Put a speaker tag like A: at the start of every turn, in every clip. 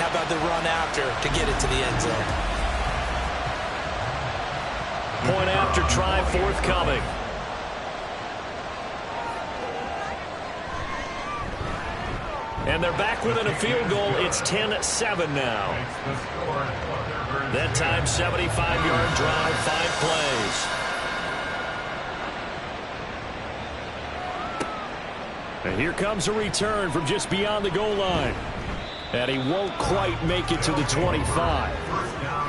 A: how about the run after to get it to the end zone?
B: Point after try forthcoming. And they're back within a field goal. It's 10-7 now. That time, 75-yard drive, 5 plays. And here comes a return from just beyond the goal line. And he won't quite make it to the 25.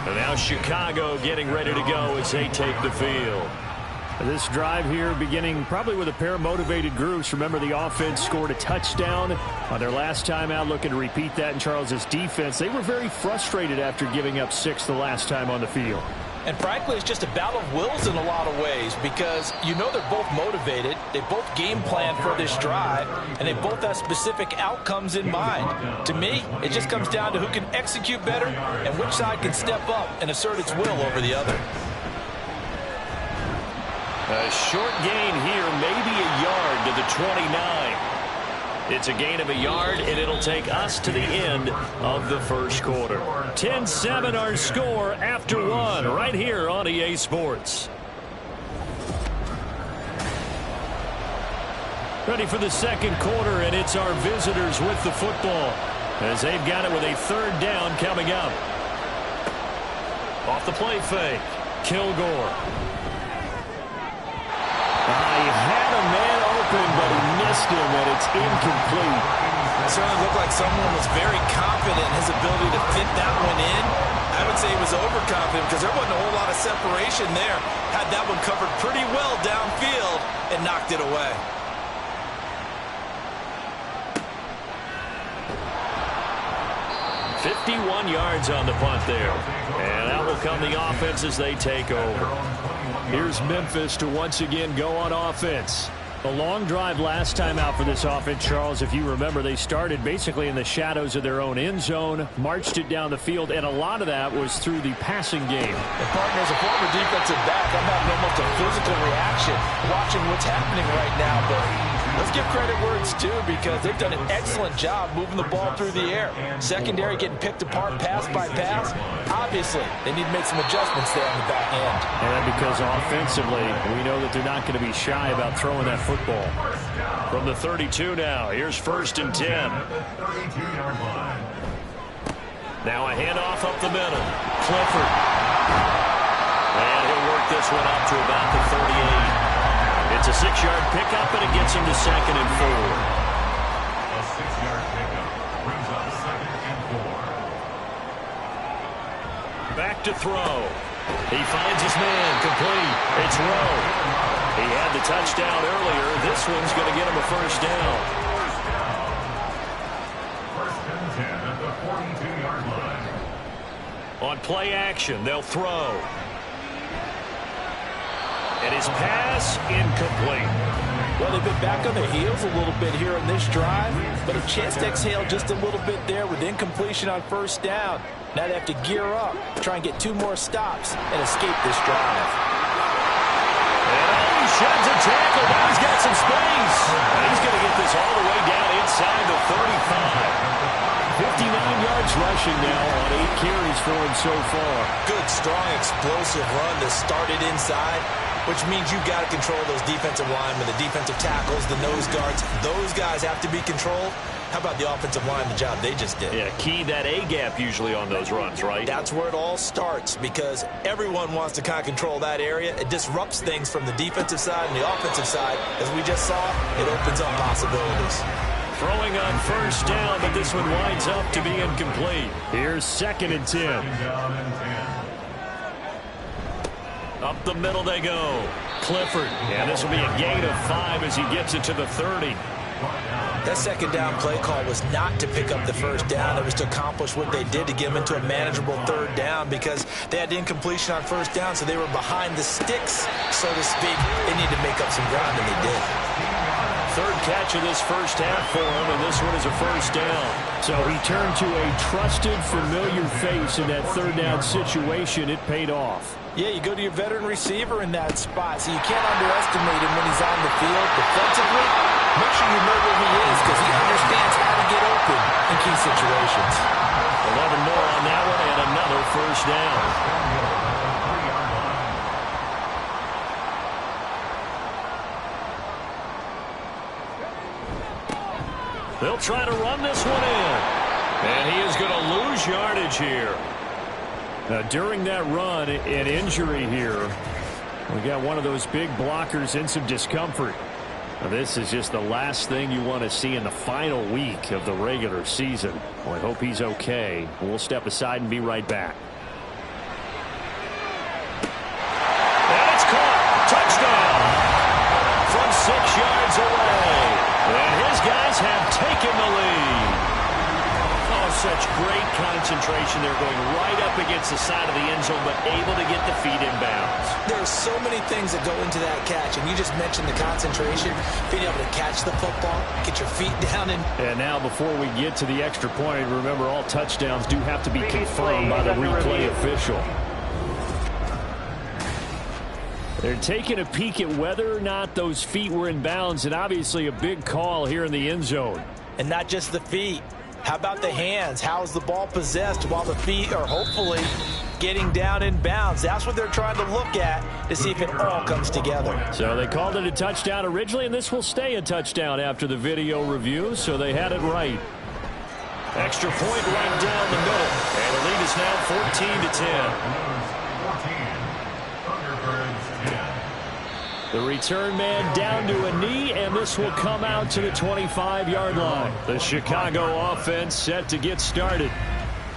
B: And now Chicago getting ready to go as they take the field. This drive here beginning probably with a pair of motivated groups. Remember, the offense scored a touchdown on their last time out, looking to repeat that in Charles's defense. They were very frustrated after giving up 6 the last time on the field.
A: And frankly, it's just a battle of wills in a lot of ways because you know they're both motivated. They both game plan for this drive, and they both have specific outcomes in mind. To me, it just comes down to who can execute better and which side can step up and assert its will over the other.
B: A short gain here, maybe a yard to the 29. It's a gain of a yard, and it'll take us to the end of the first quarter. 10-7 our score after 1 right here on EA Sports. Ready for the second quarter, and it's our visitors with the football as they've got it with a third down coming up. Off the play fake, Kilgore. He had a man open, but he missed him, and it's incomplete.
A: It certainly looked like someone was very confident in his ability to fit that one in. I would say he was overconfident because there wasn't a whole lot of separation there. Had that one covered pretty well downfield and knocked it away.
B: .51 yards on the punt there. And out will come the offense as they take over. Here's Memphis to once again go on offense. A long drive last time out for this offense, Charles. If you remember, they started basically in the shadows of their own end zone, marched it down the field, and a lot of that was through the passing game.
A: And partner, as a former defensive back, I'm having almost a physical reaction watching what's happening right now. But let's give credit where it's due because they've done an excellent job moving the ball through the air. Secondary getting picked apart pass by pass. Obviously, they need to make some adjustments there on the back end.
B: And because offensively, we know that they're not going to be shy about throwing that football. From the 32 now, here's 1st and 10. Now a handoff up the middle. Clifford. And he'll work this one up to about the 38. It's a 6-yard pickup, and it gets him to 2nd and 4.
C: A 6-yard pickup brings up 2nd and 4.
B: Back to throw. He finds his man, complete. It's Rowe. He had the touchdown earlier. This one's going to get him a first down.
C: 1st and 10 at the 42-yard line.
B: On play action, they'll throw. And his pass incomplete.
A: Well, they've been back on their heels a little bit here in this drive, but a chance to exhale just a little bit there with incompletion on 1st down. Now they have to gear up, try and get 2 more stops, and escape this drive.
B: And he sheds a tackle. Now he's got some space. And he's going to get this all the way down inside the 35. 59 yards rushing now on 8 carries for him so far.
A: Good, strong, explosive run that started inside, which means you've got to control those defensive linemen, the defensive tackles, the nose guards. Those guys have to be controlled. How about the offensive line, the job they just did?
B: Yeah, key that A-gap usually on those runs, right?
A: That's where it all starts because everyone wants to kind of control that area. It disrupts things from the defensive side and the offensive side. As we just saw, it opens up possibilities.
B: Throwing on 1st down, but this one winds up to be incomplete. Here's 2nd and 10. Up the middle they go. Clifford. And this will be a gain of 5 as he gets it to the 30.
A: That 2nd down play call was not to pick up the 1st down. It was to accomplish what they did to get them into a manageable 3rd down because they had incompletion on 1st down, so they were behind the sticks, so to speak. They needed to make up some ground, and they did.
B: 3rd catch of this first half for him, and this one is a 1st down.
D: So he turned to a trusted, familiar face in that 3rd down situation. It paid off.
A: Yeah, you go to your veteran receiver in that spot, so you can't underestimate him when he's on the field. Defensively, make sure you know where he is because he understands how to get open in key situations.
B: 11 He'll try to run this one in. And he is going to lose yardage here.
D: During that run, an injury here. We got one of those big blockers in some discomfort. Now, this is just the last thing you want to see in the final week of the regular season. Well, I hope he's okay. We'll step aside and be right back.
B: And it's caught. Touchdown. From 6 yards away. And his guys have taken the lead. Oh, such great concentration. They're going right up against the side of the end zone, but able to get the feet in bounds.
A: There are so many things that go into that catch, and you just mentioned the concentration, being able to catch the football, get your feet down. And
D: now before we get to the extra point, remember all touchdowns do have to be confirmed by the replay official. They're taking a peek at whether or not those feet were in bounds, and obviously a big call here in the end zone.
A: And not just the feet. How about the hands? How is the ball possessed while the feet are hopefully getting down in bounds? That's what they're trying to look at to see if it all comes together.
D: So they called it a touchdown originally, and this will stay a touchdown after the video review, so they had it right.
B: Extra point right down the middle. And the lead is now 14-10.
D: The return man down to a knee, and this will come out to the 25-yard line. The Chicago offense set to get started.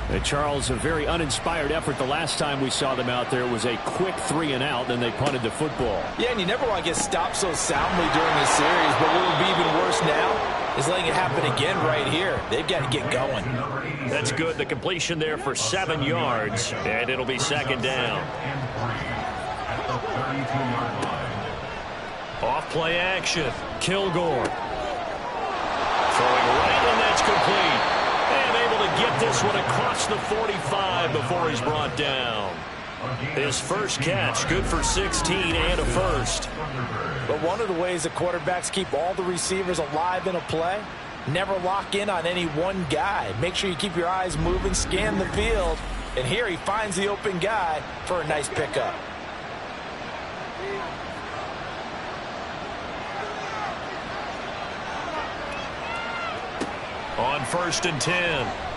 D: And Charles, a very uninspired effort the last time we saw them out there. It was a quick 3-and-out, then they punted the football.
A: Yeah, and you never want to get stopped so soundly during the series, but what would be even worse now is letting it happen again right here. They've got to get going.
B: That's good. The completion there for 7 yards, and it'll be second down. Off play action. Kilgore. Throwing right, and that's complete. And able to get this one across the 45 before he's brought down. His first catch, good for 16 and a first.
A: But one of the ways that quarterbacks keep all the receivers alive in a play, never lock in on any one guy. Make sure you keep your eyes moving, scan the field. And here he finds the open guy for a nice pickup.
B: On 1st and 10,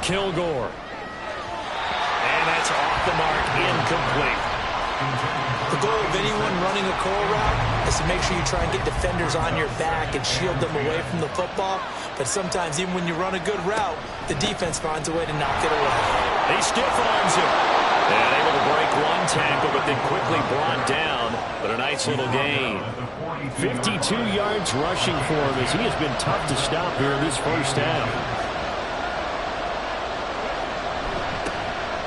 B: Kilgore. And that's off the mark, incomplete.
A: The goal of anyone running a curl route is to make sure you try and get defenders on your back and shield them away from the football. But sometimes, even when you run a good route, the defense finds a way to knock it away.
B: He stiff arms him. And able to break one tackle, but then quickly brought down. But a nice little gain.
D: 52 yards rushing for him as he has been tough to stop here in this first half.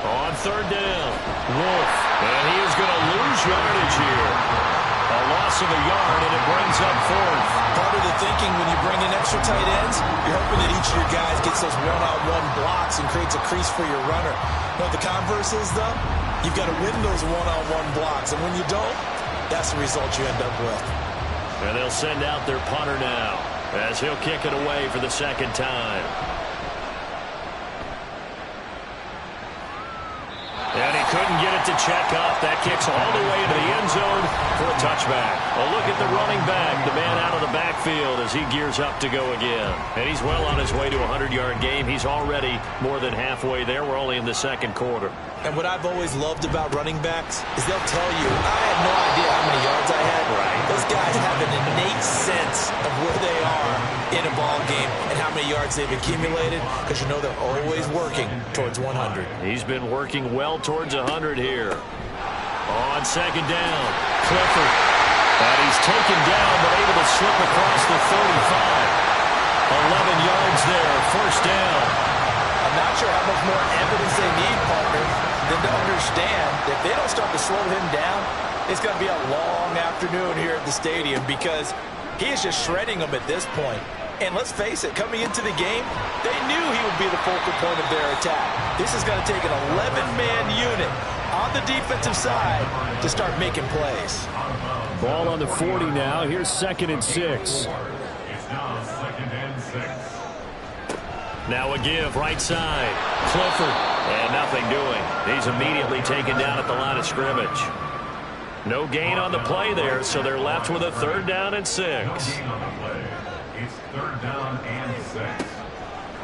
B: On 3rd down, Wolf. And he is going to lose yardage here. A loss of a yard, and it brings up 4th.
A: Part of the thinking when you bring in extra tight ends, you're hoping that each of your guys gets those one-on-one blocks and creates a crease for your runner. You know what the converse is, though? You've got to win those one-on-one blocks, and when you don't, that's the result you end up with.
B: And they'll send out their punter now as he'll kick it away for the second time. And he couldn't get it to check up. That kicks all the way into the end zone for a touchback. A look at the running back, the man out of the backfield as he gears up to go again. And he's well on his way to a 100-yard game. He's already more than halfway there. We're only in the second quarter.
A: And what I've always loved about running backs is they'll tell you, I had no idea how many yards I had.
B: Right.
A: Those guys have an innate sense of where they are in a ball game and how many yards they've accumulated, because you know they're always working towards 100.
B: He's been working well towards 100 here. On 2nd down, Clifford. And he's taken down but able to slip across the 35. 11 yards there, 1st down.
A: I'm not sure how much more evidence they need, partner, than to understand that if they don't start to slow him down, it's going to be a long afternoon here at the stadium, because he is just shredding them at this point. And let's face it, coming into the game, they knew he would be the focal point of their attack. This is going to take an 11-man unit on the defensive side to start making plays.
D: Ball on the 40 now. Here's 2nd and 6.
C: It's now 2nd and 6.
B: Now a give, right side. Clifford. And nothing doing. He's immediately taken down at the line of scrimmage. No gain on the play there, so they're left with a 3rd down and 6.
C: No gain on the play. It's 3rd down and 6.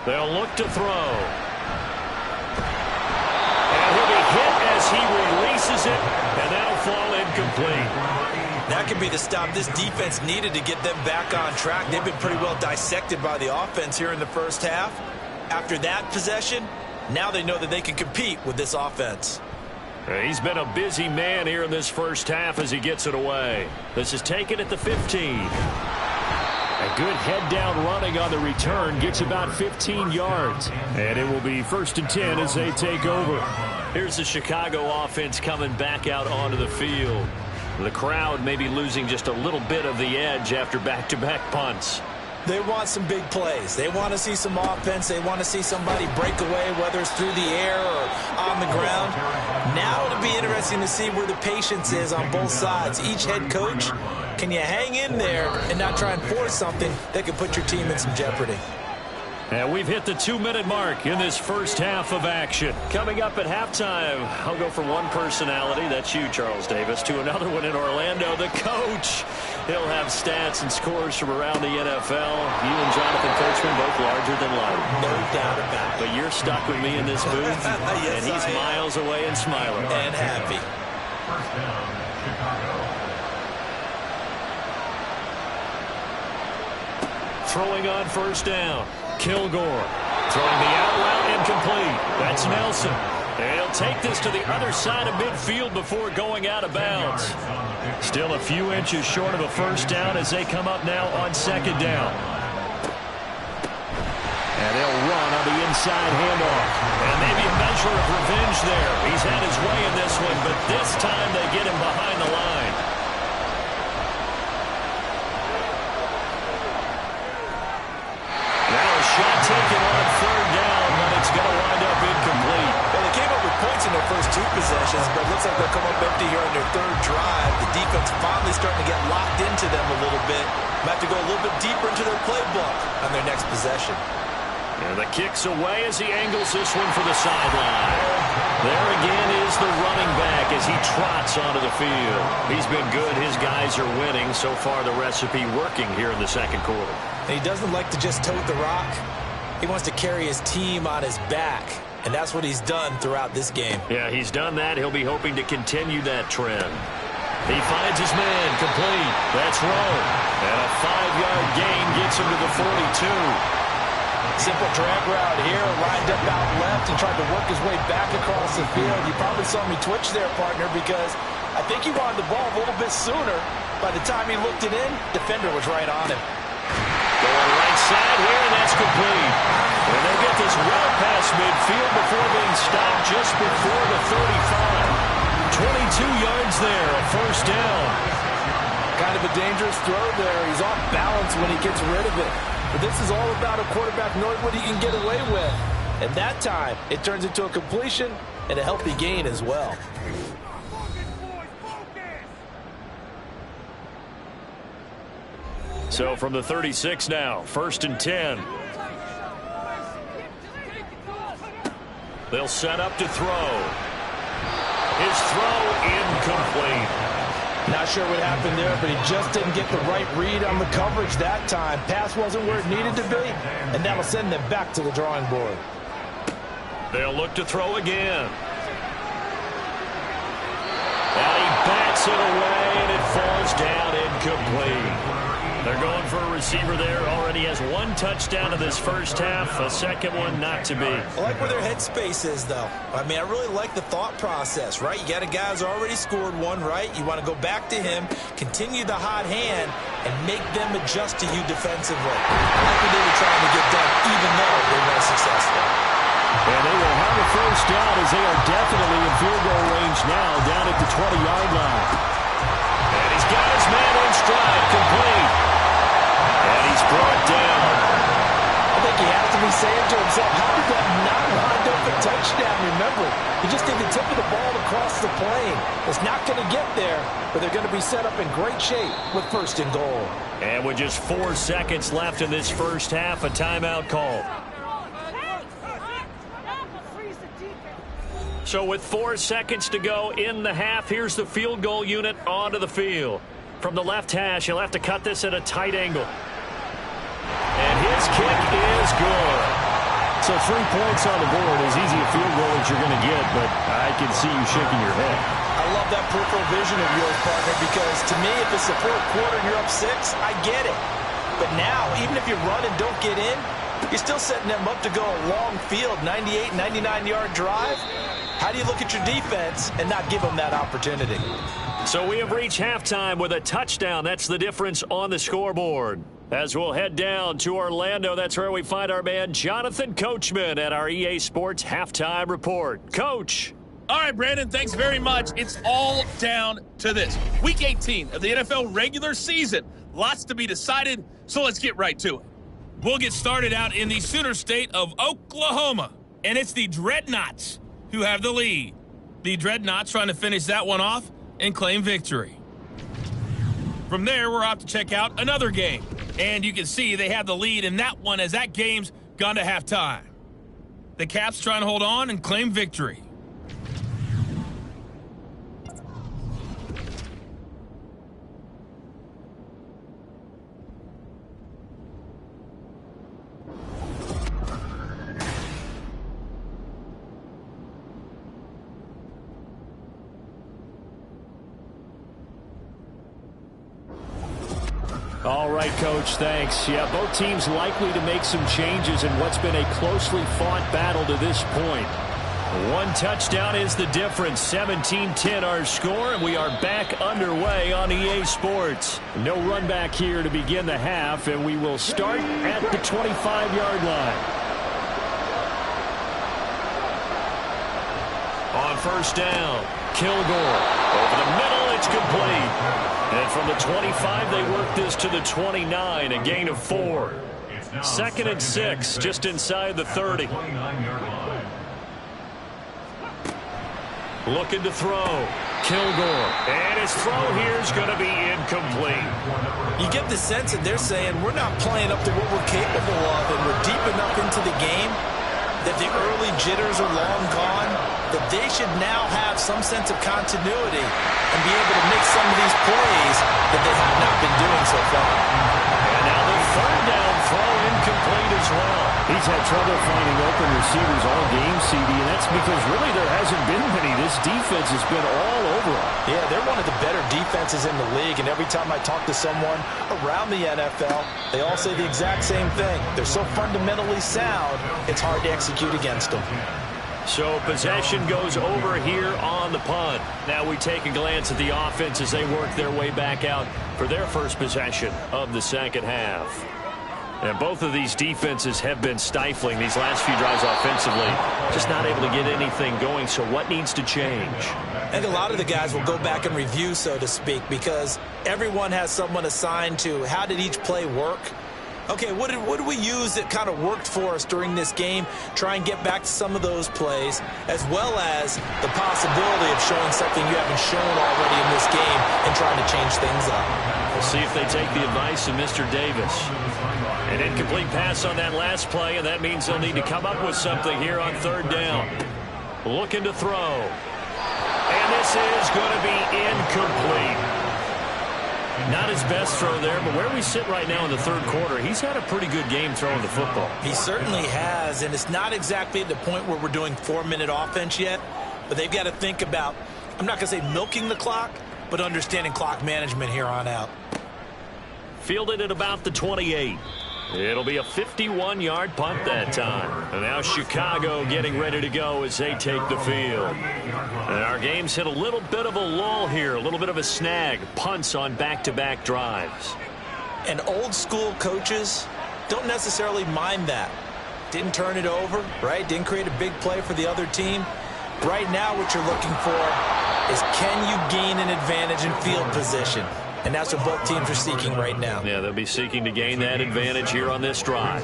B: They'll look to throw. And he'll be hit as he releases it, and that'll fall incomplete.
A: That could be the stop this defense needed to get them back on track. They've been pretty well dissected by the offense here in the first half. After that possession, now they know that they can compete with this offense.
B: He's been a busy man here in this first half as he gets it away. This is taken at the 15. A good head-down running on the return gets about 15 yards. And it will be 1st and 10 as they take over. Here's the Chicago offense coming back out onto the field. The crowd may be losing just a little bit of the edge after back-to-back punts.
A: They want some big plays. They want to see some offense. They want to see somebody break away, whether it's through the air or on the ground. Now it'll be interesting to see where the patience is on both sides. Each head coach, can you hang in there and not try and force something that could put your team in some jeopardy?
B: And we've hit the 2-minute mark in this first half of action. Coming up at halftime, I'll go from one personality, that's you, Charles Davis, to another one in Orlando, the coach. He'll have stats and scores from around the NFL. You and Jonathan Coachman both larger than life.
A: No doubt about it.
B: But you're stuck with me in this booth,
A: yes,
B: and he's miles away and smiling.
A: And happy.
C: First down, Chicago.
B: Throwing on first down. Kilgore throwing the out route incomplete. That's Nelson. And he'll take this to the other side of midfield before going out of bounds. Still a few inches short of a first down as they come up now on 2nd down. And they'll run on the inside handoff. And maybe a measure of revenge there. He's had his way in this one, but this time they get him behind the line. Shot taken on 3rd down, but it's going to wind up incomplete.
A: Well, they came up with points in their first 2 possessions, but it looks like they'll come up empty here on their 3rd drive. The defense finally starting to get locked into them a little bit. Might have to go a little bit deeper into their playbook on their next possession.
B: And the kick's away as he angles this one for the sideline. There again is the running back as he trots onto the field. He's been good. His guys are winning. So far, the recipe working here in the 2nd quarter.
A: And he doesn't like to just tote the rock. He wants to carry his team on his back. And that's what he's done throughout this game.
B: Yeah, he's done that. He'll be hoping to continue that trend. He finds his man complete. That's Rowe. And a 5-yard gain gets him to the 42.
A: Simple drag route here, lined up out left and tried to work his way back across the field. You probably saw me twitch there, partner, because I think he wanted the ball a little bit sooner. By the time he looked it in, defender was right on him.
B: Going right side here, and that's complete. And they get this well past midfield before being stopped just before the 35. 22 yards there, a first down.
A: Kind of a dangerous throw there. He's off balance when he gets rid of it. But this is all about a quarterback knowing what he can get away with. And that time, it turns into a completion and a healthy gain as well.
B: So from the 36 now, 1st and 10. They'll set up to throw. His throw incomplete.
A: Not sure what happened there, but he just didn't get the right read on the coverage that time. Pass wasn't where it needed to be, and that'll send them back to the drawing board.
B: They'll look to throw again. And he bats it away, and it falls down incomplete. They're going for a receiver there. Already has 1 touchdown in this first half. A second one not to be.
A: I like where their headspace is, though. I mean, I really like the thought process, right? You got a guy who's already scored 1, right? You want to go back to him, continue the hot hand, and make them adjust to you defensively. I like what they were trying to get done, even though they weren't successful.
B: And they will have a first down as they are definitely in field goal range now, down at the 20-yard line. And he's got his man in stride, complete. And he's brought down.
A: I think he has to be saying to himself, how did that not wind up a touchdown? Remember, he just did the tip of the ball across the plane. It's not going to get there, but they're going to be set up in great shape with 1st and goal.
B: And with just 4 seconds left in this first half, a timeout call. So with 4 seconds to go in the half, here's the field goal unit onto the field. From the left hash, he'll have to cut this at a tight angle. And his kick is good.
D: So 3 points on the board, as easy a field goal as you're going to get, but I can see you shaking your head.
A: I love that peripheral vision of yours, partner, because to me, if it's the fourth quarter and you're up 6, I get it. But now, even if you run and don't get in, you're still setting them up to go a long field, 98, 99-yard drive. How do you look at your defense and not give them that opportunity?
B: So we have reached halftime with a touchdown. That's the difference on the scoreboard. As we'll head down to Orlando, that's where we find our man Jonathan Coachman at our EA Sports Halftime Report. Coach.
E: All right, Brandon, thanks very much. It's all down to this. Week 18 of the NFL regular season. Lots to be decided, so let's get right to it. We'll get started out in the Sooner State of Oklahoma, and it's the Dreadnoughts who have the lead. The Dreadnoughts trying to finish that one off and claim victory. From there, we're off to check out another game, and you can see they have the lead in that one as that game's gone to halftime. The Caps trying to hold on and claim victory.
D: All right, Coach, thanks. Yeah, both teams likely to make some changes in what's been a closely fought battle to this point. One touchdown is the difference. 17-10 our score, and we are back underway on EA Sports. No run back here to begin the half, and we will start at the 25-yard line.
B: On first down, Kilgore. Over the middle, it's complete. And from the 25, they work this to the 29, a gain of 4. 2nd and 6, just inside the 30. Looking to throw. Kilgore. And his throw here is going to be incomplete.
A: You get the sense that they're saying we're not playing up to what we're capable of, and we're deep enough into the game that the early jitters are long gone, that they should now have some sense of continuity and be able to make some of these plays that they have not been doing so far.
B: And now the 3rd down throw incomplete as well.
D: He's had trouble finding open receivers all game, CD, and that's because really there hasn't been many. This defense has been all over them.
A: Yeah, they're one of the better defenses in the league, and every time I talk to someone around the NFL, they all say the exact same thing. They're so fundamentally sound, it's hard to execute against them.
B: So possession goes over here on the punt. Now we take a glance at the offense as they work their way back out for their first possession of the second half. And both of these defenses have been stifling these last few drives offensively. Just not able to get anything going, so what needs to change?
A: I think a lot of the guys will go back and review, so to speak, because everyone has someone assigned to how did each play work. Okay, what did we use that kind of worked for us during this game? Try and get back to some of those plays, as well as the possibility of showing something you haven't shown already in this game and trying to change things up.
B: We'll see if they take the advice of Mr. Davis. An incomplete pass on that last play, and that means they'll need to come up with something here on 3rd down. Looking to throw. And this is going to be incomplete. Not his best throw there, but where we sit right now in the 3rd quarter, he's had a pretty good game throwing the football.
A: He certainly has, and it's not exactly at the point where we're doing 4-minute offense yet, but they've got to think about, I'm not going to say milking the clock, but understanding clock management here on out.
B: Fielded at about the 28. It'll be a 51-yard punt that time. And now Chicago getting ready to go as they take the field. And our game's hit a little bit of a lull here, a little bit of a snag. Punts on back-to-back drives.
A: And old school coaches don't necessarily mind that. Didn't turn it over, right? Didn't create a big play for the other team. Right now what you're looking for is can you gain an advantage in field position? And that's what both teams are seeking right now.
B: Yeah, they'll be seeking to gain that advantage here on this drive.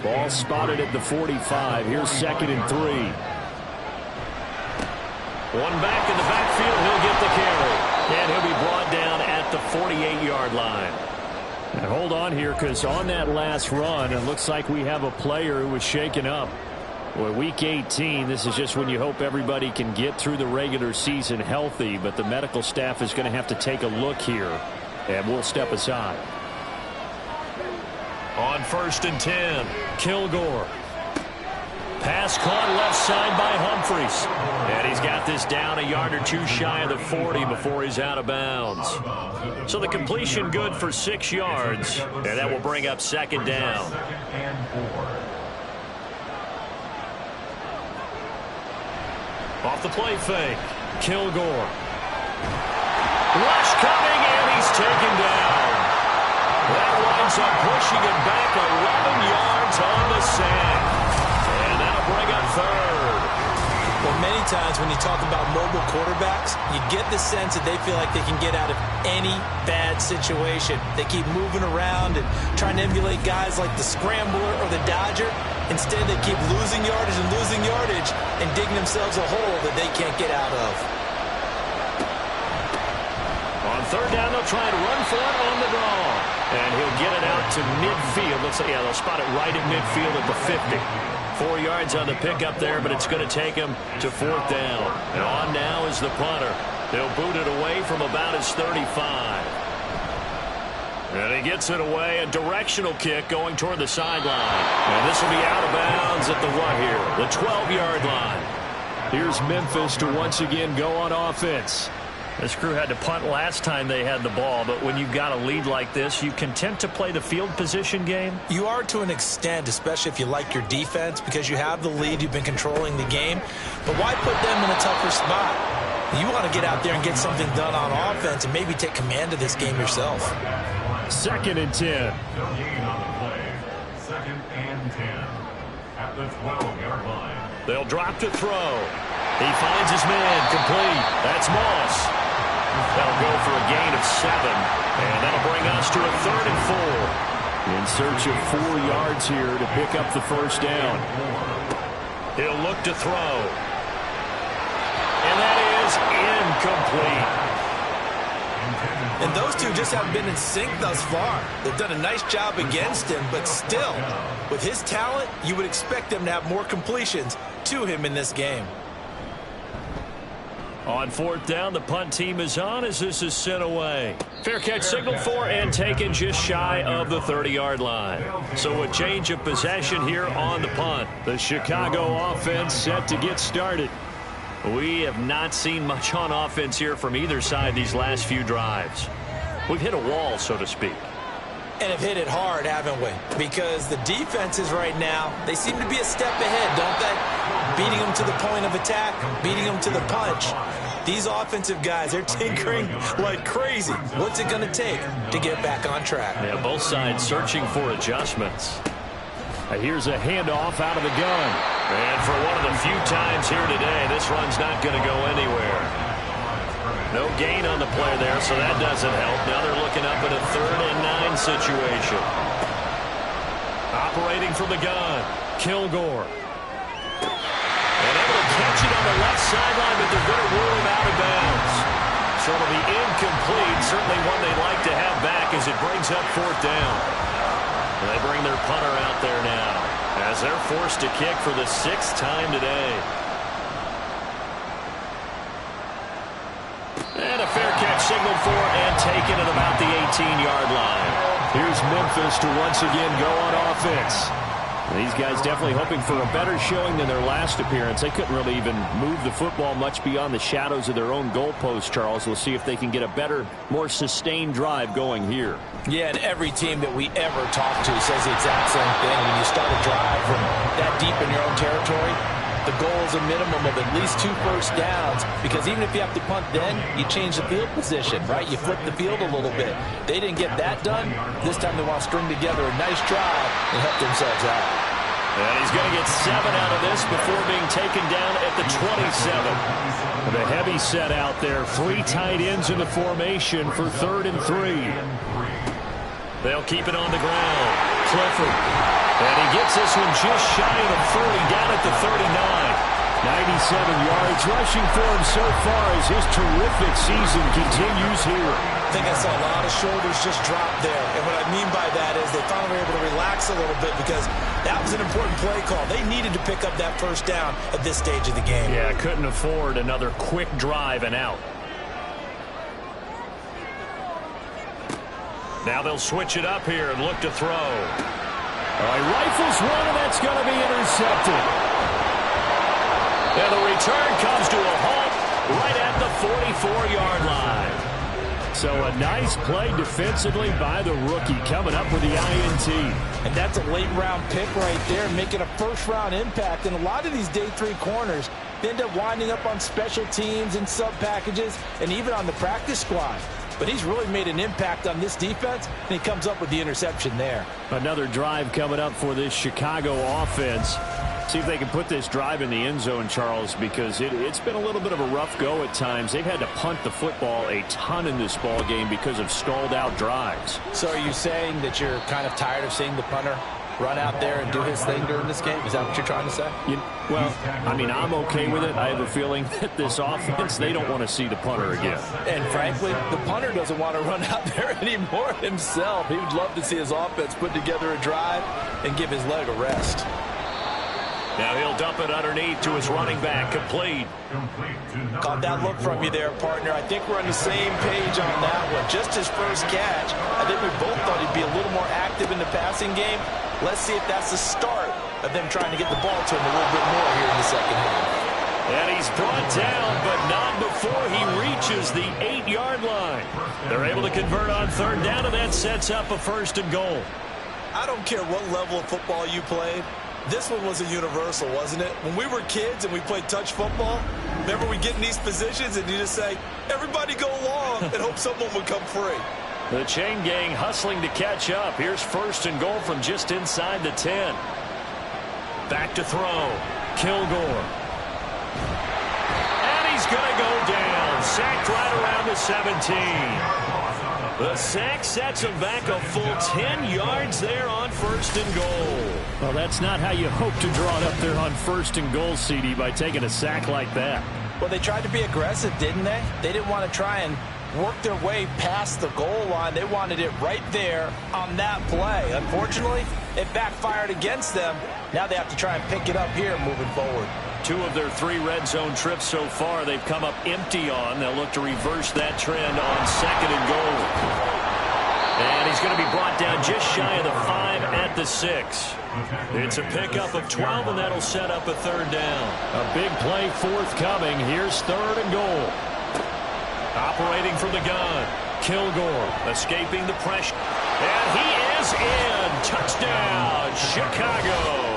D: Ball spotted at the 45. Here's 2nd and 3.
B: One back in the backfield. He'll get the carry. And he'll be brought down at the 48-yard line.
D: And hold on here, because on that last run, it looks like we have a player who was shaken up. Well, Week 18, this is just when you hope everybody can get through the regular season healthy, but the medical staff is going to have to take a look here, and we'll step aside.
B: On 1st and 10, Kilgore. Pass caught left side by Humphries. And he's got this down a yard or two shy of the 40 before he's out of bounds. So the completion good for 6 yards, and that will bring up second down. Off the play fake. Kilgore. Rush coming, and he's taken down. That winds up pushing him back 11 yards on the sack. And that'll bring up third.
A: Well, many times when you talk about mobile quarterbacks, you get the sense that they feel like they can get out of any bad situation. They keep moving around and trying to emulate guys like the Scrambler or the Dodger. Instead, they keep losing yardage and digging themselves a hole that they can't get out of.
B: On third down, they'll try and run for it on the draw. And he'll get it out to midfield. Looks like, yeah, they'll spot it right at midfield at the 50. 4 yards on the pickup there, but it's going to take him to fourth down. And on now is the punter. They'll boot it away from about his 35. And he gets it away, a directional kick going toward the sideline. And this will be out of bounds at the what here? The 12-yard line.
D: Here's Memphis to once again go on offense.
B: This crew had to punt last time they had the ball, but when you've got a lead like this, you content to play the field position game?
A: You are to an extent, especially if you like your defense, because you have the lead, you've been controlling the game. But why put them in a tougher spot? You want to get out there and get something done on offense and maybe take command of this game yourself.
D: 2nd and 10.
C: No gain on the play. 2nd and 10 at the 12-yard line.
B: They'll drop to throw. He finds his man complete. That's Moss. That'll go for a gain of 7. And that'll bring us to a 3rd and 4.
D: In search of 4 yards here to pick up the first down.
B: He'll look to throw. And that is incomplete.
A: And those two just haven't been in sync thus far. They've done a nice job against him, but still, with his talent, you would expect them to have more completions to him in this game.
B: On fourth down, the punt team is on as this is sent away. Fair catch signaled for and taken just shy of the 30-yard line. So a change of possession here on the punt.
D: The Chicago offense set to get started.
B: We have not seen much on offense here from either side these last few drives. We've hit a wall, so to speak.
A: And have hit it hard, haven't we? Because the defenses right now, they seem to be a step ahead, don't they? Beating them to the point of attack, beating them to the punch. These offensive guys, they're tinkering like crazy. What's it going to take to get back on track?
B: Yeah, both sides searching for adjustments.
D: Here's a handoff out of the gun.
B: And for one of the few times here today, this run's not going to go anywhere. No gain on the play there, so that doesn't help. Now they're looking up at a 3rd and 9 situation. Operating from the gun, Kilgore. And able to catch it on the left sideline, but they're going to rule him out of bounds. So it'll be incomplete, certainly one they'd like to have back as it brings up fourth down. And they bring their punter out there now as they're forced to kick for the 6th time today. And a fair catch signaled for and taken at about the 18-yard line.
D: Here's Memphis to once again go on offense. These guys definitely hoping for a better showing than their last appearance. They couldn't really even move the football much beyond the shadows of their own goalpost, Charles. We'll see if they can get a better, more sustained drive going here.
A: Yeah, and every team that we ever talk to says the exact same thing. When you start a drive from that deep in your own territory, the goal is a minimum of at least 2 first downs, because even if you have to punt then, you change the field position, right? You flip the field a little bit. They didn't get that done. This time they want to string together a nice drive and help themselves out.
B: And he's going to get 7 out of this before being taken down at the 27.
D: The heavy set out there. 3 tight ends in the formation for 3rd and 3.
B: They'll keep it on the ground. Clifford. And he gets this one just shy of the 40 down at the 39.
D: 97 yards rushing for him so far as his terrific season continues here.
A: I think I saw a lot of shoulders just drop there. And what I mean by that is they finally were able to relax a little bit because that was an important play call. They needed to pick up that first down at this stage of the game.
B: Yeah, couldn't afford another quick drive and out. Now they'll switch it up here and look to throw.
D: All right, rifles one, and that's going to be intercepted.
B: And the return comes to a halt right at the 44-yard line.
D: So a nice play defensively by the rookie, coming up with the INT.
A: And that's a late-round pick right there, making a first-round impact. And a lot of these day 3 corners, they end up winding up on special teams and sub-packages and even on the practice squad. But he's really made an impact on this defense, and he comes up with the interception there.
D: Another drive coming up for this Chicago offense. See if they can put this drive in the end zone, Charles, because it's been a little bit of a rough go at times. They've had to punt the football a ton in this ball game because of stalled-out drives.
A: So are you saying that you're kind of tired of seeing the punter run out there and do his thing during this game? Is that what you're trying to say?
D: Well, I mean, I'm okay with it. I have a feeling that this offense, they don't want to see the punter again.
A: And frankly, the punter doesn't want to run out there anymore himself. He would love to see his offense put together a drive and give his leg a rest.
B: Now he'll dump it underneath to his running back, complete.
A: Caught that look from you there, partner. I think we're on the same page on that one. Just his first catch. I think we both thought he'd be a little more active in the passing game. Let's see if that's the start of them trying to get the ball to him a little bit more here in the second half.
B: And he's brought down, but not before he reaches the 8-yard line. They're able to convert on third down, and that sets up a 1st and goal.
F: I don't care what level of football you played. This one was a universal, wasn't it? When we were kids and we played touch football, remember we get in these positions and you just say, everybody go long, and hope someone would come free.
B: The chain gang hustling to catch up. Here's 1st and goal from just inside the 10. Back to throw. Kilgore. And he's going to go down. Sacked right around the 17. The sack sets him back a full 10 yards there on 1st and goal.
D: Well, that's not how you hope to draw it up there on 1st and goal, CD, by taking a sack like that.
A: Well, they tried to be aggressive, didn't they? They didn't want to try and work their way past the goal line. They wanted it right there on that play. Unfortunately, it backfired against them. Now they have to try and pick it up here moving forward.
B: 2 of their 3 red zone trips so far they've come up empty on. They'll look to reverse that trend on 2nd and goal. And he's going to be brought down just shy of the 5 at the 6. It's a pickup of 12, and that'll set up a 3rd down.
D: A big play forthcoming. Here's 3rd and goal.
B: Operating from the gun. Kilgore escaping the pressure. And he is in. Touchdown, Chicago.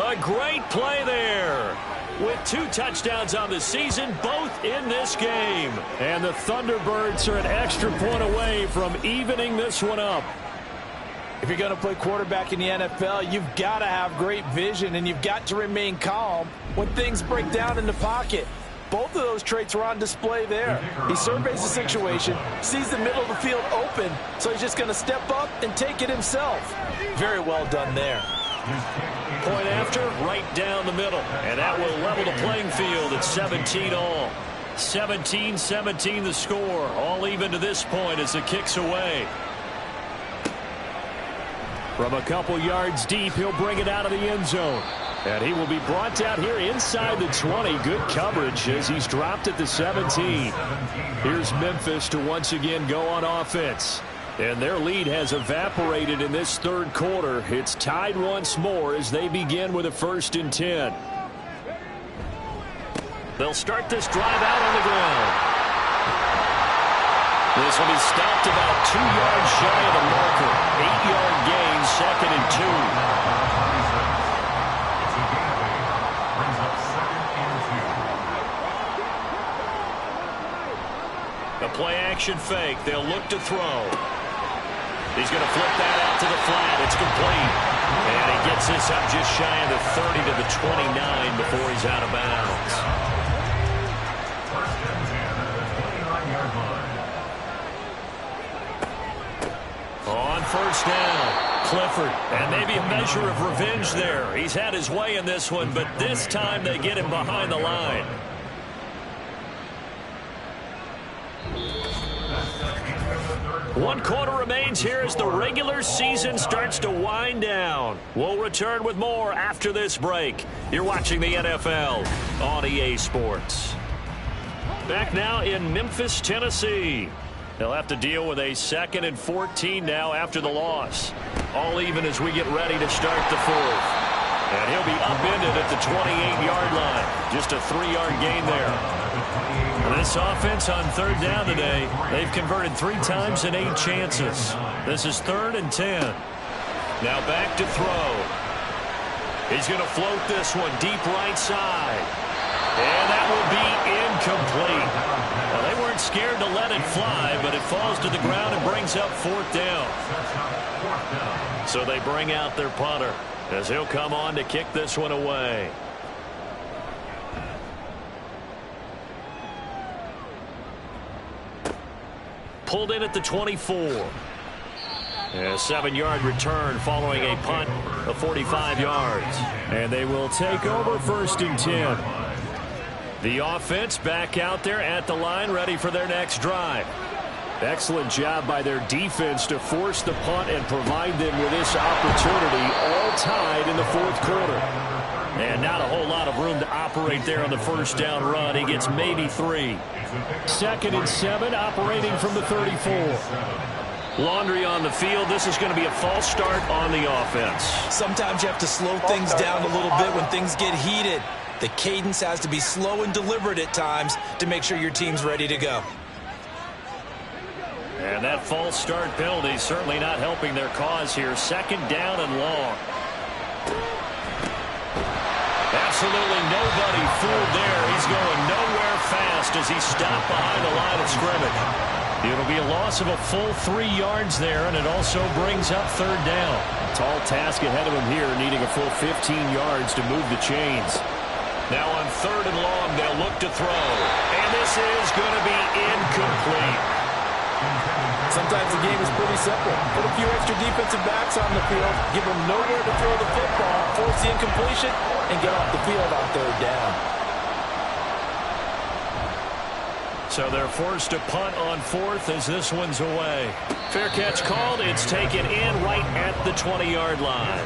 B: A great play there. With 2 touchdowns on the season, both in this game.
D: And the Thunderbirds are an extra point away from evening this one up.
A: If you're going to play quarterback in the NFL, you've got to have great vision, and you've got to remain calm when things break down in the pocket. Both of those traits are on display there. He surveys the situation, sees the middle of the field open, so he's just going to step up and take it himself. Very well done there.
B: Point after, right down the middle. And that will level the playing field at 17 all. 17-17 the score. All even to this point as the kick's away.
D: From a couple yards deep, he'll bring it out of the end zone. And he will be brought down here inside the 20. Good coverage as he's dropped at the 17. Here's Memphis to once again go on offense. And their lead has evaporated in this 3rd quarter. It's tied once more as they begin with a 1st and 10.
B: They'll start this drive out on the ground. This will be stopped about 2 yards shy of the marker. 8-yard gain, 2nd and 2. A play-action fake. They'll look to throw. He's going to flip that out to the flat. It's complete. And he gets this up just shy of the 30 to the 29 before he's out of bounds. On 1st down, Clifford. And maybe a measure of revenge there. He's had his way in this one, but this time they get him behind the line. One quarter remains here as the regular season starts to wind down. We'll return with more after this break. You're watching the NFL on EA Sports. Back now in Memphis, Tennessee. They'll have to deal with a 2nd and 14 now after the loss. All even as we get ready to start the 4th. And he'll be upended at the 28-yard line. Just a 3-yard gain there. This offense on third down today, they've converted 3 times in 8 chances. This is 3rd and 10. Now back to throw. He's going to float this one deep right side. And that will be incomplete. Now, they weren't scared to let it fly, but it falls to the ground and brings up 4th down. So they bring out their punter as he'll come on to kick this one away. Pulled in at the 24. A 7-yard return following a punt of 45 yards.
D: And they will take over 1st and 10. The offense back out there at the line, ready for their next drive. Excellent job by their defense to force the punt and provide them with this opportunity, all tied in the 4th quarter. And not a whole lot of room to operate there on the 1st down run. He gets maybe 3. 2nd and 7, operating from the 34.
B: Laundry on the field. This is going to be a false start on the offense.
A: Sometimes you have to slow things down a little bit when things get heated. The cadence has to be slow and deliberate at times to make sure your team's ready to go.
B: And that false start penalty certainly not helping their cause here. 2nd down and long. Absolutely nobody fooled there. He's going nowhere fast as he's stopped behind the line of scrimmage. It'll be a loss of a full 3 yards there, and it also brings up 3rd down.
D: Tall task ahead of him here, needing a full 15 yards to move the chains.
B: Now on 3rd and long, they'll look to throw. And this is going to be incomplete.
A: Sometimes the game is pretty simple. Put a few extra defensive backs on the field, give them nowhere to throw the football, force the incompletion, and get off the field on 3rd down.
B: So they're forced to punt on 4th as this one's away. Fair catch called. It's taken in right at the 20-yard line.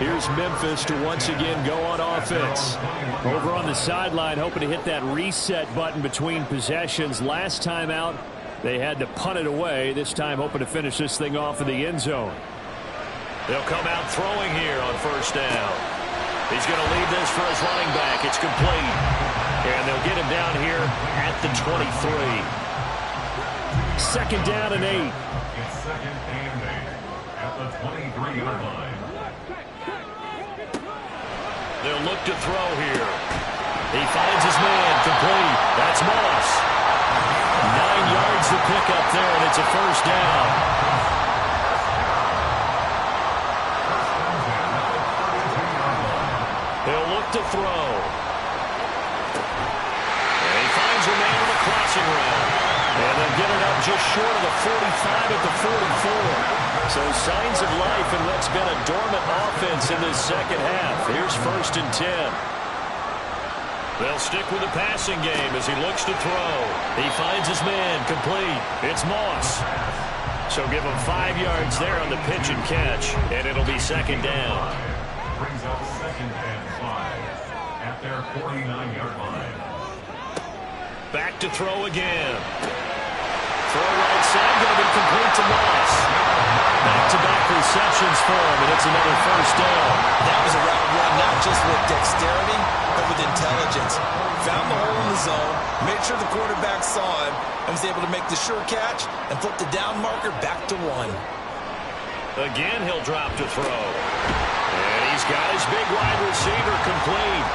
D: Here's Memphis to once again go on offense. Over on the sideline, hoping to hit that reset button between possessions. Last time out, they had to punt it away. This time hoping to finish this thing off in the end zone.
B: They'll come out throwing here on 1st down. He's going to leave this for his running back. It's complete. And they'll get him down here at the 23.
D: 2nd down and 8.
C: It's 2nd and 8 at the 23-yard line.
B: They'll look to throw here. He finds his man, complete. That's Moss. 9 yards to pick up there, and it's a 1st down. He'll look to throw. And he finds a man on the crossing route. And they'll get it up just short of the 45 at the 44. So signs of life in what's been a dormant offense in this 2nd half. Here's 1st and 10. They'll stick with the passing game as he looks to throw. He finds his man, complete. It's Moss. So give him 5 yards there on the pitch and catch, and it'll be 2nd down.
C: Brings up 2nd and 5 at their 49-yard line.
B: Back to throw again. Throw right side, going to be complete to Moss. Back-to-back receptions for him, and it's another 1st down.
A: That was a route run, not just with dexterity, but with intelligence. Found the hole in the zone, made sure the quarterback saw him, and was able to make the sure catch and flip the down marker back to 1.
B: Again, he'll drop to throw. And he's got his big wide receiver complete.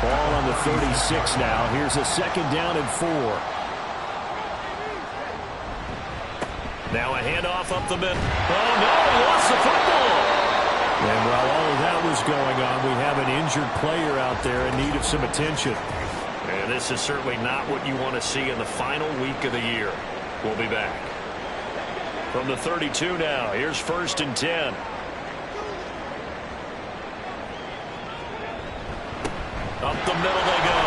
D: Ball on the 36 now. Here's a 2nd down and 4.
B: Now a handoff up the middle. Oh, no, he lost the football.
D: And while all of that was going on, we have an injured player out there in need of some attention.
B: And this is certainly not what you want to see in the final week of the year. We'll be back. From the 32 now, here's 1st and 10. Up the middle they go.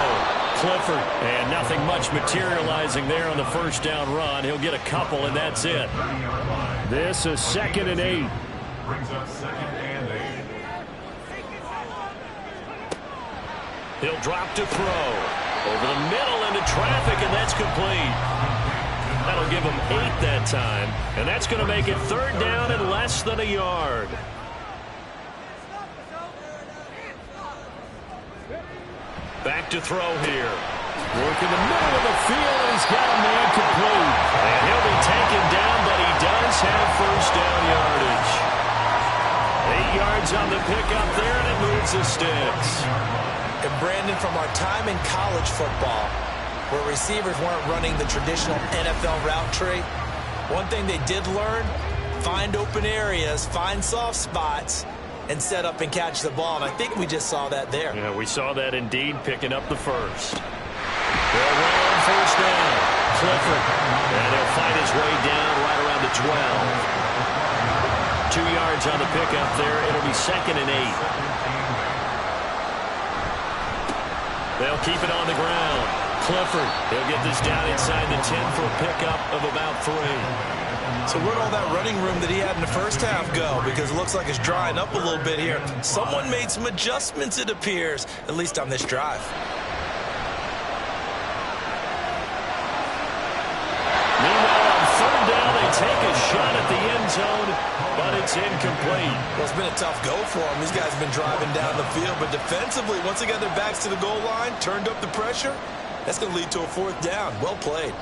B: Clifford. And nothing much materializing there on the 1st down run. He'll get a couple, and that's it.
D: This is 2nd and 8.
C: Brings up 2nd and 8.
B: He'll drop to throw. Over the middle into traffic, and that's complete. That'll They'll give him 8 that time, and that's going to make it 3rd down and less than a yard. Back to throw here.
D: Work in the middle of the field, and he's got a man complete.
B: And he'll be taken down, but he does have 1st down yardage. 8 yards on the pickup there, and it moves the sticks.
F: And Brandon, from our time in college football, where receivers weren't running the traditional NFL route tree, one thing they did learn, find open areas, find soft spots, and set up and catch the ball. And I think we just saw that there.
B: Yeah, we saw that indeed, picking up the 1st. They'll run on 1st down. Clifford. And he'll fight his way down right around the 12. 2 yards on the pickup there. It'll be 2nd and 8. They'll keep it on the ground. Clifford. He'll get this down inside the 10 for a pickup of about 3.
F: So where'd all that running room that he had in the first half go? Because it looks like it's drying up a little bit here. Someone made some adjustments, it appears, at least on this drive.
B: Meanwhile, on 3rd down, they take a shot at the end zone, but it's incomplete.
F: Well, it's been a tough go for them. These guys have been driving down the field, but defensively, once they got their backs to the goal line, turned up the pressure, that's going to lead to a 4th down. Well played.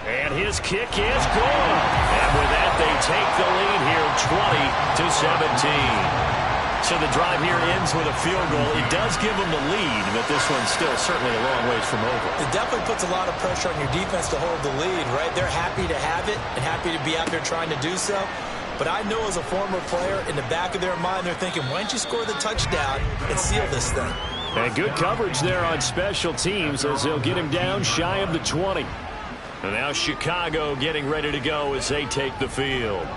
B: And his kick is good. And with that, they take the lead here, 20-17. So the drive here ends with a field goal. It does give them the lead, but this one's still certainly a long ways from over.
F: It definitely puts a lot of pressure on your defense to hold the lead, right? They're happy to have it and happy to be out there trying to do so. But I know as a former player, in the back of their mind, they're thinking, why don't you score the touchdown and seal this thing?
D: And good coverage there on special teams as they'll get him down shy of the 20.
B: And now Chicago getting ready to go as they take the field.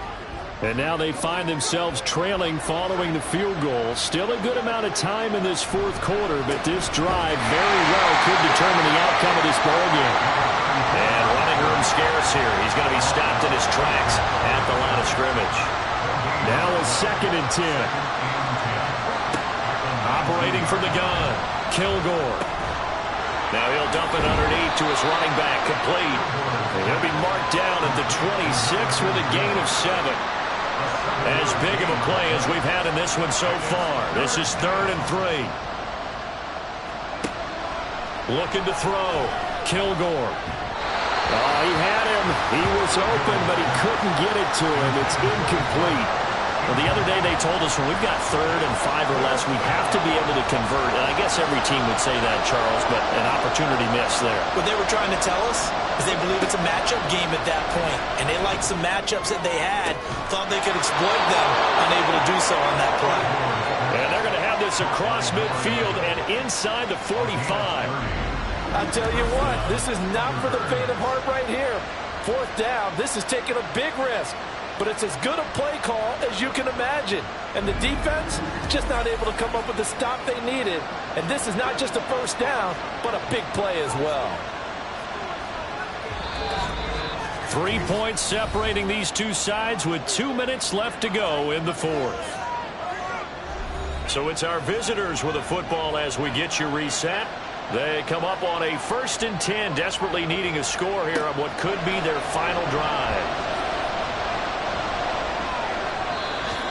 D: And now they find themselves trailing following the field goal. Still a good amount of time in this 4th quarter, but this drive very well could determine the outcome of this ballgame.
B: And running room scarce here. He's going to be stopped in his tracks at the line of scrimmage.
D: Now a 2nd and 10.
B: Operating from the gun, Kilgore. Now he'll dump it underneath to his running back, complete. And he'll be marked down at the 26 with a gain of 7. As big of a play as we've had in this one so far. This is 3rd and 3. Looking to throw, Kilgore.
D: Oh, he had him. He was open, but he couldn't get it to him. It's incomplete.
B: Well, the other day they told us when we've got 3rd and 5 or less, we have to be able to convert. And I guess every team would say that, Charles, but an opportunity missed there.
F: What they were trying to tell us is they believe it's a matchup game at that point. And they liked some matchups that they had, thought they could exploit them, unable to do so on that play.
B: And they're going to have this across midfield and inside the 45.
A: I tell you what, this is not for the faint of heart right here. 4th down, this is taking a big risk. But it's as good a play call as you can imagine. And the defense just not able to come up with the stop they needed. And this is not just a 1st down, but a big play as well.
B: 3 points separating these two sides with 2 minutes left to go in the 4th. So it's our visitors with a football as we get you reset. They come up on a 1st and 10, desperately needing a score here on what could be their final drive.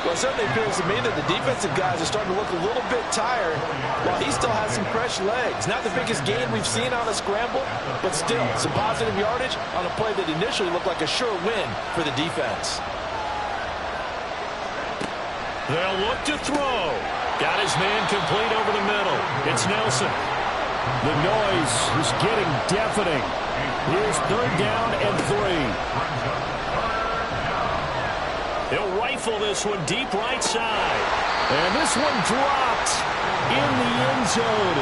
A: Well, it certainly appears to me that the defensive guys are starting to look a little bit tired while he still has some fresh legs. Not the biggest gain we've seen on a scramble, but still some positive yardage on a play that initially looked like a sure win for the defense.
B: They'll look to throw. Got his man complete over the middle. It's Nelson.
D: The noise is getting deafening. Here's 3rd down and 3.
B: He'll rifle this one deep right side.
D: And this one dropped in the end zone.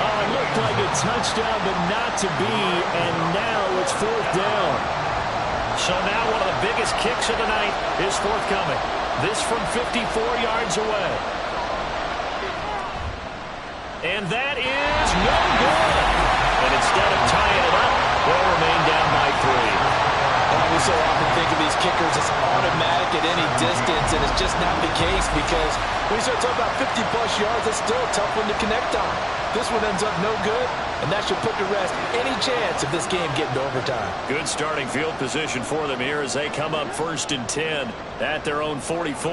D: Oh, it looked like a touchdown, but not to be. And now it's 4th down.
B: So now one of the biggest kicks of the night is forthcoming. This from 54 yards away. And that is no good. And instead of tying it up, they'll remain down by 3.
F: We
A: We so often think of these kickers as automatic at any distance, and it's just not the case because when you start talking about 50-plus yards, that's still a tough one to connect on. This one ends up no good, and that should put to rest any chance of this game getting to overtime.
B: Good starting field position for them here as they come up 1st and 10 at their own 44.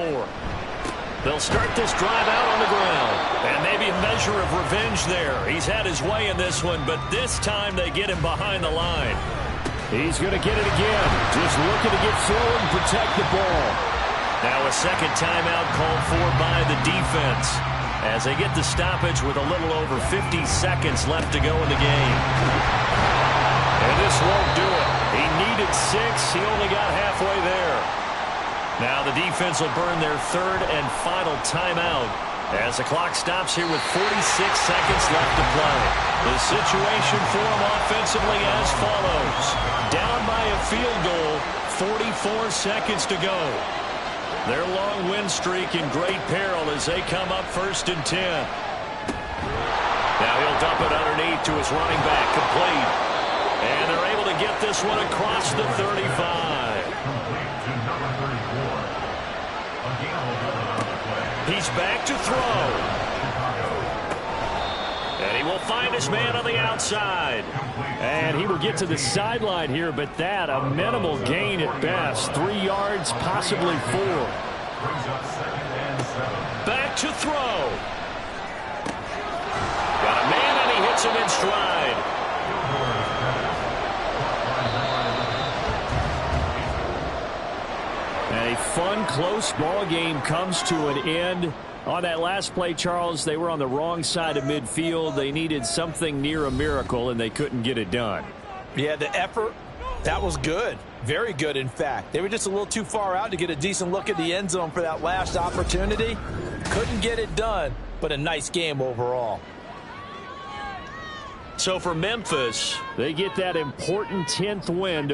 B: They'll start this drive out on the ground. And maybe a measure of revenge there. He's had his way in this one, but this time they get him behind the line.
D: He's going to get it again. Just looking to get forward and protect the ball.
B: Now a second timeout called for by the defense as they get the stoppage with a little over 50 seconds left to go in the game.
D: And this won't do it. He needed 6. He only got halfway there.
B: Now the defense will burn their 3rd and final timeout as the clock stops here with 46 seconds left to play. The situation for them offensively as follows. Down by a field goal, 44 seconds to go. Their long win streak in great peril as they come up 1st and 10. Now he'll dump it underneath to his running back, complete. And they're able to get this one across the 35. He's back to throw. And he will find his man on the outside.
D: And he will get to the sideline here, but that a minimal gain at best. 3 yards, possibly 4.
B: Back to throw. Got a man and he hits him in stride.
D: A fun, close ball game comes to an end. On that last play, Charles, they were on the wrong side of midfield. They needed something near a miracle, and they couldn't get it done.
A: Yeah, the effort, that was good. Very good, in fact. They were just a little too far out to get a decent look at the end zone for that last opportunity. Couldn't get it done, but a nice game overall.
B: So for Memphis,
D: they get that important 10th win to